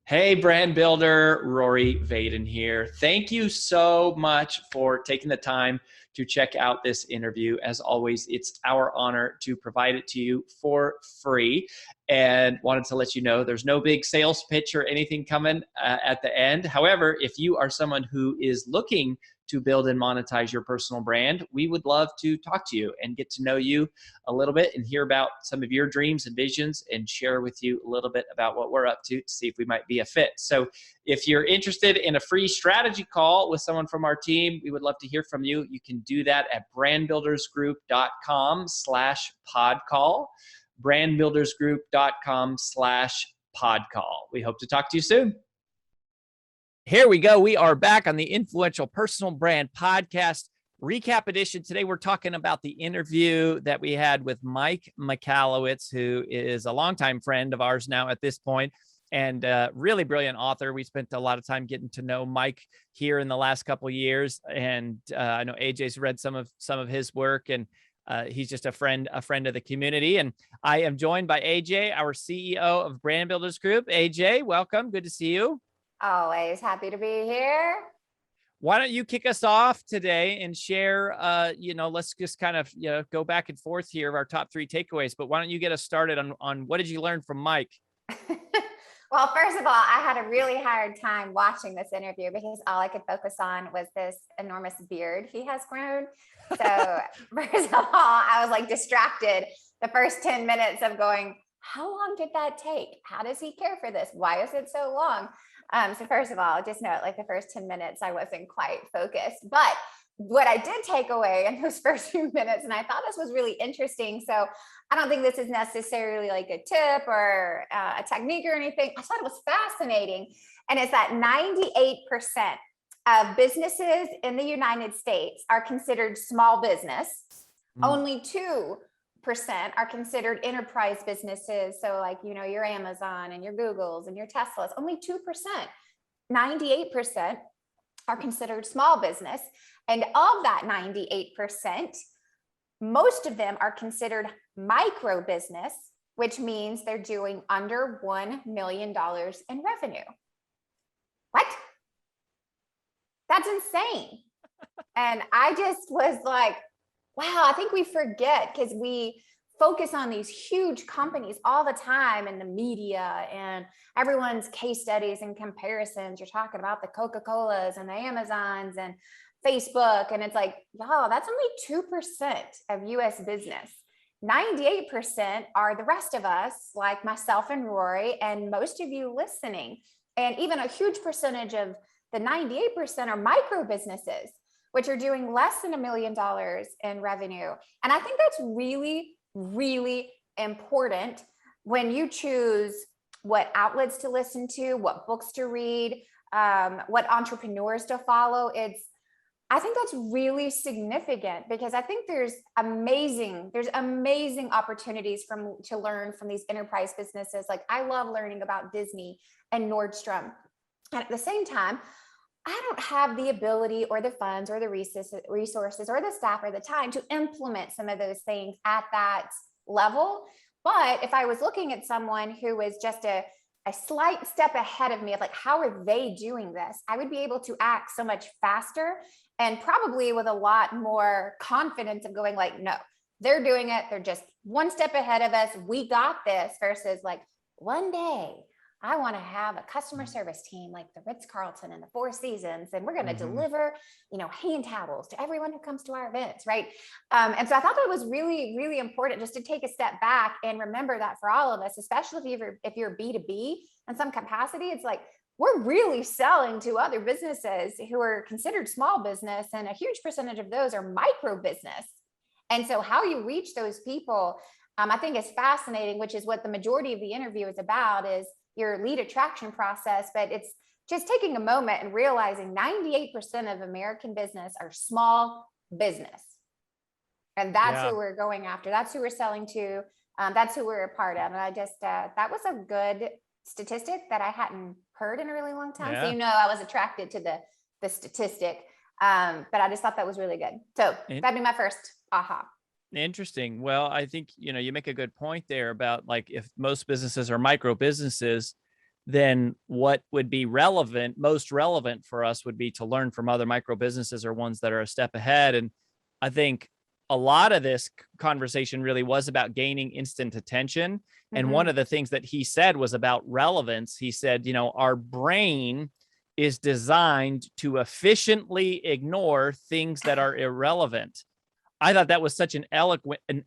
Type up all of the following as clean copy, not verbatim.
Hey, brand builder, Rory Vaden here. Thank you so much for taking the time to check out this interview. As always, it's our honor to provide it to you for free. And wanted to let you know there's no big sales pitch or anything coming at the end. However, if you are someone who is looking to build and monetize your personal brand, we would love to talk to you and get to know you a little bit and hear about some of your dreams and visions and share with you a little bit about what we're up to see if we might be a fit. So if you're interested in a free strategy call with someone from our team, we would love to hear from you. You can do that at brandbuildersgroup.com/podcall, brandbuildersgroup.com/podcall. We hope to talk to you soon. Here we go. We are back on the Influential Personal Brand Podcast Recap Edition. Today, we're talking about the interview that we had with Mike Michalowicz, who is a longtime friend of ours now at this point, and really brilliant author. We spent a lot of time getting to know Mike here in the last couple of years, and I know AJ's read some of his work, and he's just a friend of the community. And I am joined by AJ, our CEO of Brand Builders Group. AJ, welcome. Good to see you. Always happy to be here. Why don't you kick us off today and share, let's just kind of, go back and forth here of our top 3 takeaways, but why don't you get us started on what did you learn from Mike? Well, first of all, I had a really hard time watching this interview because all I could focus on was this enormous beard he has grown. So first of all, I was like distracted the first 10 minutes of going, how long did that take? How does he care for this? Why is it so long? So first of all, just note, like the first 10 minutes, I wasn't quite focused, but what I did take away in those first few minutes, and I thought this was really interesting. So I don't think this is necessarily like a tip or a technique or anything. I thought it was fascinating. And it's that 98% of businesses in the United States are considered small business. Only 2% are considered enterprise businesses. So like, your Amazon and your Googles and your Teslas, only 2%, 98% are considered small business. And of that 98%, most of them are considered micro business, which means they're doing under $1 million in revenue. What? That's insane. And I just was like, wow, I think we forget because we focus on these huge companies all the time in the media and everyone's case studies and comparisons. You're talking about the Coca-Colas and the Amazons and Facebook. And it's like, wow, that's only 2% of US business. 98% are the rest of us, like myself and Rory, and most of you listening. And even a huge percentage of the 98% are micro businesses, which are doing less than $1 million in revenue. And I think that's really, really important when you choose what outlets to listen to, what books to read, what entrepreneurs to follow. I think that's really significant because I think there's amazing opportunities to learn from these enterprise businesses. Like I love learning about Disney and Nordstrom. And at the same time, I don't have the ability or the funds or the resources or the staff or the time to implement some of those things at that level. But if I was looking at someone who was just a slight step ahead of me of like, how are they doing this? I would be able to act so much faster and probably with a lot more confidence of going like, no, they're doing it. They're just one step ahead of us. We got this versus like, one day I want to have a customer service team like the Ritz-Carlton and the Four Seasons, and we're going to deliver, hand towels to everyone who comes to our events, right? And so I thought that was really, really important just to take a step back and remember that for all of us, especially if you're B2B in some capacity, it's like we're really selling to other businesses who are considered small business, and a huge percentage of those are micro business. And so how you reach those people, I think is fascinating, which is what the majority of the interview is about, is your lead attraction process. But it's just taking a moment and realizing 98% of American business are small business. And that's who we're going after. That's who we're selling to. That's who we're a part of. And I just, that was a good statistic that I hadn't heard in a really long time. So, I was attracted to the statistic, but I just thought that was really good. So that'd be my first aha. Interesting. Well, I think, you make a good point there about like, if most businesses are micro businesses, then what would be most relevant for us would be to learn from other micro businesses or ones that are a step ahead. And I think a lot of this conversation really was about gaining instant attention. And one of the things that he said was about relevance. He said, our brain is designed to efficiently ignore things that are irrelevant. I thought that was such an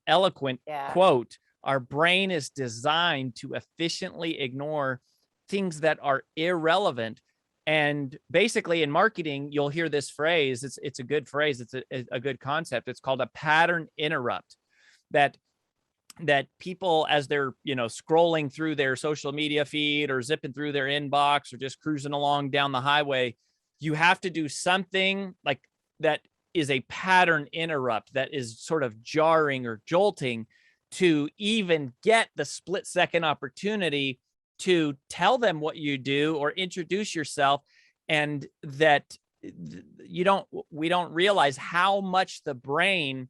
eloquent quote. Our brain is designed to efficiently ignore things that are irrelevant. And basically in marketing, you'll hear this phrase. It's a good phrase. It's a good concept. It's called a pattern interrupt, that people, as they're, scrolling through their social media feed or zipping through their inbox or just cruising along down the highway, you have to do something like that is a pattern interrupt that is sort of jarring or jolting to even get the split second opportunity to tell them what you do or introduce yourself. And that we don't realize how much the brain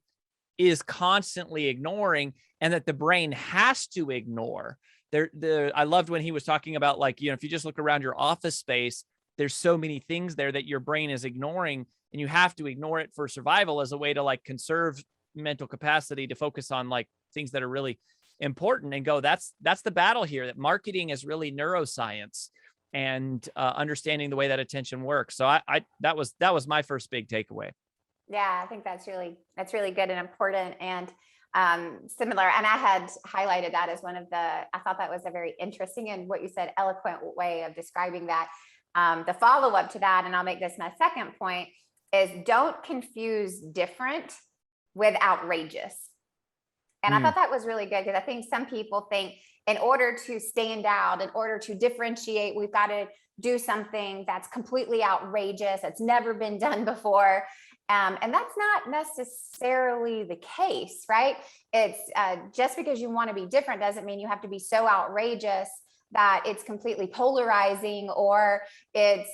is constantly ignoring, and that the brain has to ignore. I loved when he was talking about, like, if you just look around your office space, there's so many things there that your brain is ignoring, and you have to ignore it for survival as a way to like conserve mental capacity to focus on like things that are really important and go, that's the battle here, that marketing is really neuroscience and understanding the way that attention works. So that was my first big takeaway. Yeah, I think that's really good and important and similar. And I had highlighted that as I thought that was a very interesting and what you said, eloquent way of describing that. The follow-up to that, and I'll make this my second point, is don't confuse different with outrageous. And I thought that was really good, because I think some people think in order to stand out, in order to differentiate, we've got to do something that's completely outrageous, that's never been done before. And that's not necessarily the case, right? It's just because you want to be different doesn't mean you have to be so outrageous that it's completely polarizing, or it's,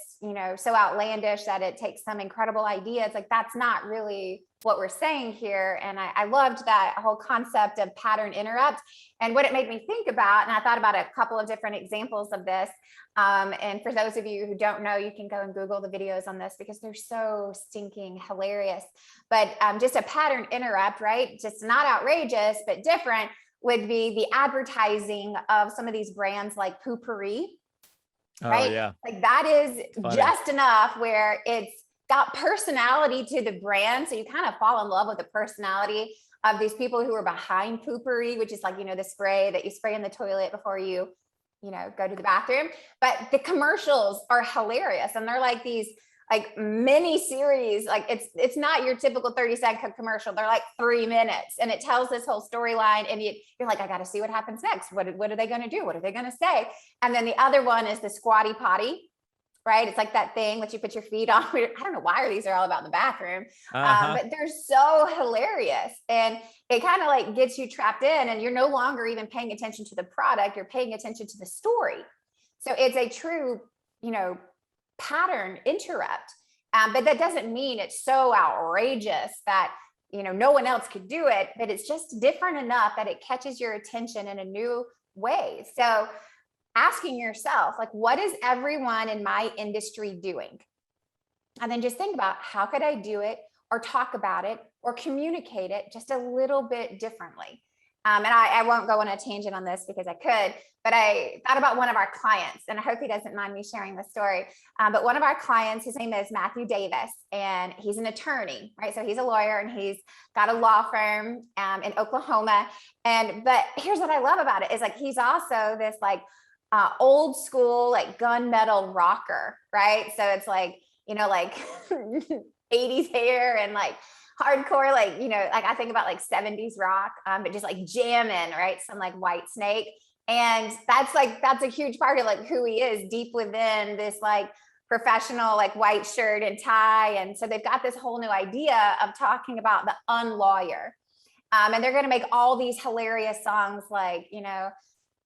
so outlandish that it takes some incredible idea. It's like, that's not really what we're saying here. And I loved that whole concept of pattern interrupt. And what it made me think about, and I thought about a couple of different examples of this. And for those of you who don't know, you can go and Google the videos on this because they're so stinking hilarious. But just a pattern interrupt, right? Just not outrageous, but different, would be the advertising of some of these brands like Poo-Pourri, right? Oh, yeah. Like that is Funny. Just enough where it's got personality to the brand. So you kind of fall in love with the personality of these people who are behind Poo-Pourri, which is like, the spray that you spray in the toilet before you go to the bathroom. But the commercials are hilarious. And they're like these like mini series, like it's not your typical 30-second commercial. They're like 3 minutes, and it tells this whole storyline, and you're like, I got to see what happens next. What are they going to do? What are they going to say? And then the other one is the squatty potty, right? It's like that thing that you put your feet on. I don't know why these are all about the bathroom, but they're so hilarious, and it kind of like gets you trapped in, and you're no longer even paying attention to the product. You're paying attention to the story. So it's a true, pattern interrupt. But that doesn't mean it's so outrageous that, no one else could do it, but it's just different enough that it catches your attention in a new way. So asking yourself, like, what is everyone in my industry doing? And then just think about, how could I do it or talk about it or communicate it just a little bit differently? And I won't go on a tangent on this because I could, but I thought about one of our clients, and I hope he doesn't mind me sharing the story. But one of our clients, his name is Matthew Davis, and he's an attorney, right? So he's a lawyer, and he's got a law firm in Oklahoma. But here's what I love about it is, like, he's also this like old school, like gunmetal rocker, right? So it's like, like 80s hair and like hardcore, like, like I think about like 70s rock, but just like jamming, right? Some like White Snake. And that's a huge part of like who he is deep within this like professional, like white shirt and tie. And so they've got this whole new idea of talking about the unlawyer. And they're going to make all these hilarious songs like,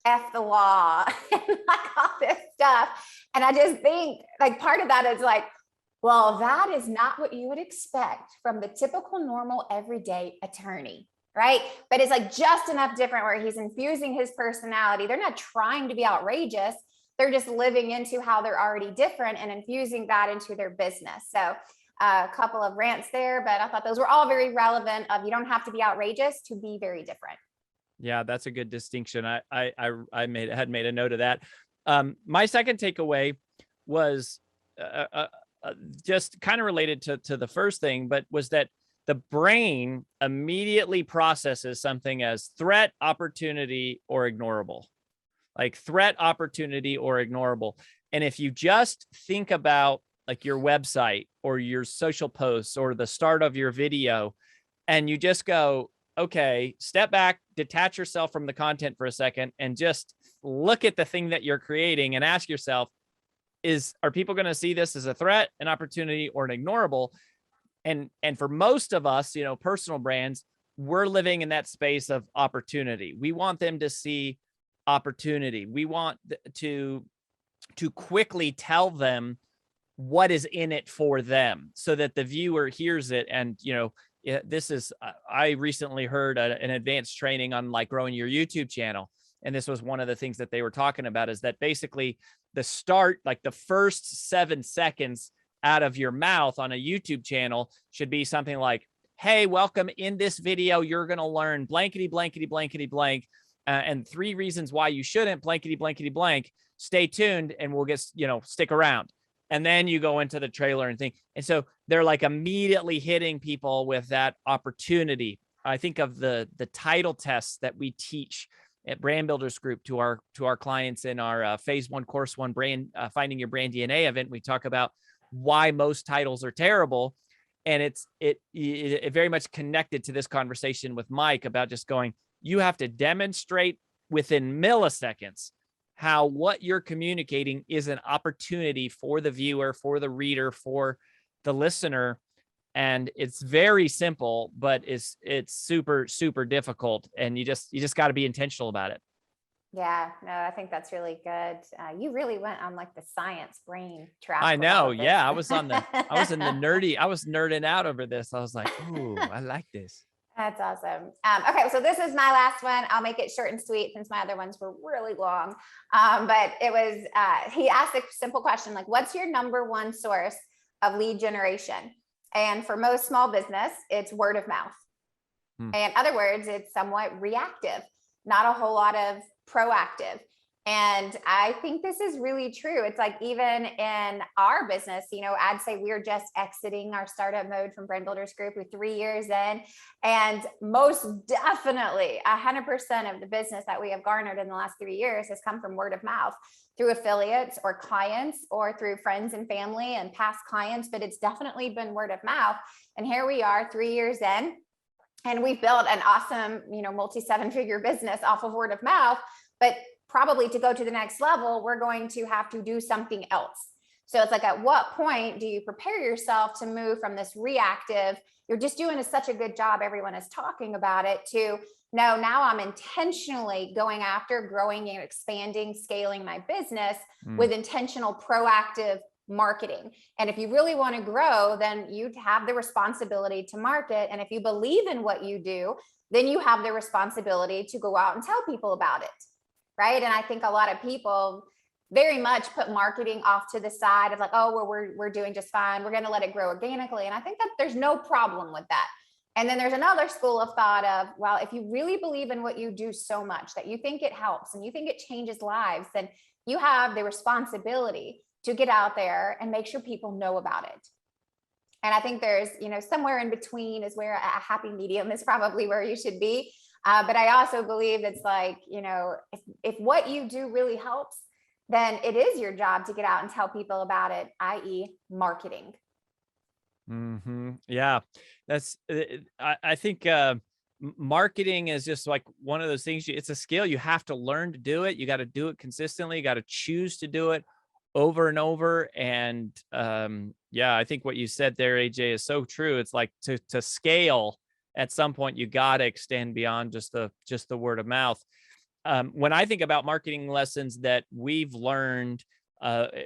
F the law and like all this stuff. And I just think like part of that is like, well, that is not what you would expect from the typical, normal, everyday attorney, right? But it's like just enough different where he's infusing his personality. They're not trying to be outrageous. they're just living into how they're already different and infusing that into their business. So a couple of rants there, but I thought those were all very relevant of you don't have to be outrageous to be very different. Yeah, that's a good distinction. I had made a note of that. My second takeaway was just kind of related to the first thing, but was that the brain immediately processes something as threat, opportunity, or ignorable. Like threat, opportunity, or ignorable. And if you just think about like your website or your social posts or the start of your video, and you just go, okay, step back, detach yourself from the content for a second, and just look at the thing that you're creating and ask yourself, are people going to see this as a threat, an opportunity, or an ignorable? And for most of us, you know, personal brands, we're living in that space of opportunity. We want them to see opportunity. We want to quickly tell them what is in it for them so that the viewer hears it. And, you know, this is, I recently heard an advanced training on like growing your YouTube channel. And this was one of the things that they were talking about, is that basically the start, like the first 7 seconds out of your mouth on a YouTube channel should be something like, hey, welcome. In this video, you're going to learn blankety, blankety, blankety, blank, and 3 reasons why you shouldn't blankety, blankety, blank. Stay tuned and we'll get, you know, stick around. And then you go into the trailer and thing. And so they're like immediately hitting people with that opportunity. I think of the title tests that we teach at Brand Builders Group to our clients in our phase 1 course 1 brand finding your brand DNA event. We talk about why most titles are terrible. And it very much connected to this conversation with Mike about just going, you have to demonstrate within milliseconds how what you're communicating is an opportunity for the viewer, for the reader, for the listener. And it's very simple, but it's super, super difficult. And you just got to be intentional about it. Yeah, no, I think that's really good. You really went on like the science brain track. I know. Yeah. I was nerding out over this. I was like, ooh, I like this. That's awesome. Okay, so this is my last one. I'll make it short and sweet since my other ones were really long. But it was, he asked a simple question, like, what's your number 1 source of lead generation? And for most small business, it's word of mouth. In other words, it's somewhat reactive, not a whole lot of proactive. And I think this is really true. It's like, even in our business, you know, I'd say we're just exiting our startup mode from Brand Builders Group. We're 3 years in, and most definitely 100% of the business that we have garnered in the last 3 years has come from word of mouth through affiliates or clients or through friends and family and past clients. But it's definitely been word of mouth. And here we are 3 years in, and we've built an awesome, you know, multi-7-figure business off of word of mouth. But probably to go to the next level, we're going to have to do something else. So it's like, at what point do you prepare yourself to move from this reactive, you're just doing such a good job, everyone is talking about it, to no, now I'm intentionally going after growing and expanding, scaling my business with intentional proactive marketing. And if you really want to grow, then you have the responsibility to market. And if you believe in what you do, then you have the responsibility to go out and tell people about it. Right. And I think a lot of people very much put marketing off to the side of like, oh, well, we're doing just fine. We're going to let it grow organically. And I think that there's no problem with that. And then there's another school of thought of, well, if you really believe in what you do so much that you think it helps and you think it changes lives, then you have the responsibility to get out there and make sure people know about it. And I think there's, you know, somewhere in between is where a happy medium is probably where you should be. But I also believe it's like, you know, if what you do really helps, then it is your job to get out and tell people about it, i.e. marketing. Yeah, that's, I think marketing is just like one of those things, it's a skill. You have to learn to do it. You got to do it consistently. You got to choose to do it over and over. And yeah, I think what you said there, AJ, is so true. It's like to scale at some point, you got to extend beyond just the word of mouth. When I think about marketing lessons that we've learned,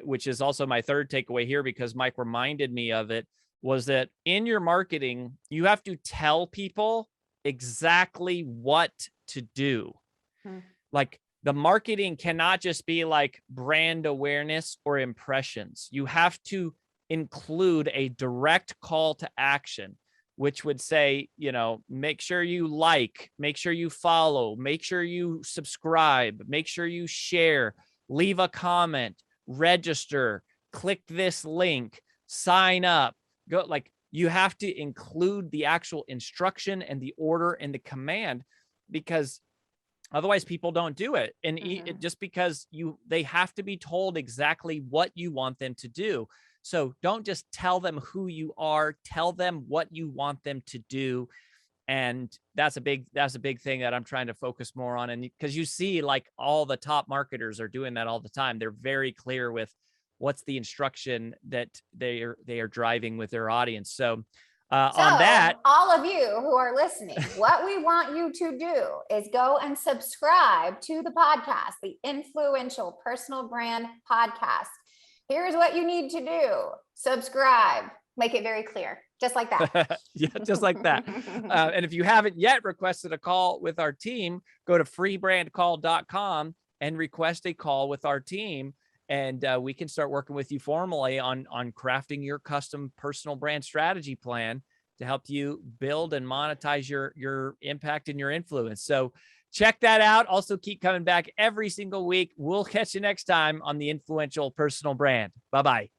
which is also my third takeaway here, because Mike reminded me of it, was that in your marketing, you have to tell people exactly what to do. Like, The marketing cannot just be like brand awareness or impressions. You have to include a direct call to action, which would say, you know, make sure you like, make sure you follow, make sure you subscribe, make sure you share, leave a comment, register, click this link, sign up, go. Like, you have to include the actual instruction and the order and the command, because otherwise people don't do it. And just because they have to be told exactly what you want them to do. So don't just tell them who you are, tell them what you want them to do. And that's a big thing that I'm trying to focus more on. And because you see, like, all the top marketers are doing that all the time. They're very clear with what's the instruction that they are driving with their audience. So on that, all of you who are listening, what we want you to do is go and subscribe to the podcast, the Influential Personal Brand Podcast. Here's what you need to do. Subscribe. Make it very clear. Just like that. Yeah, just like that. And if you haven't yet requested a call with our team, go to freebrandcall.com and request a call with our team. And we can start working with you formally on crafting your custom personal brand strategy plan to help you build and monetize your impact and your influence. So check that out. Also, keep coming back every single week. We'll catch you next time on the Influential Personal Brand. Bye-bye.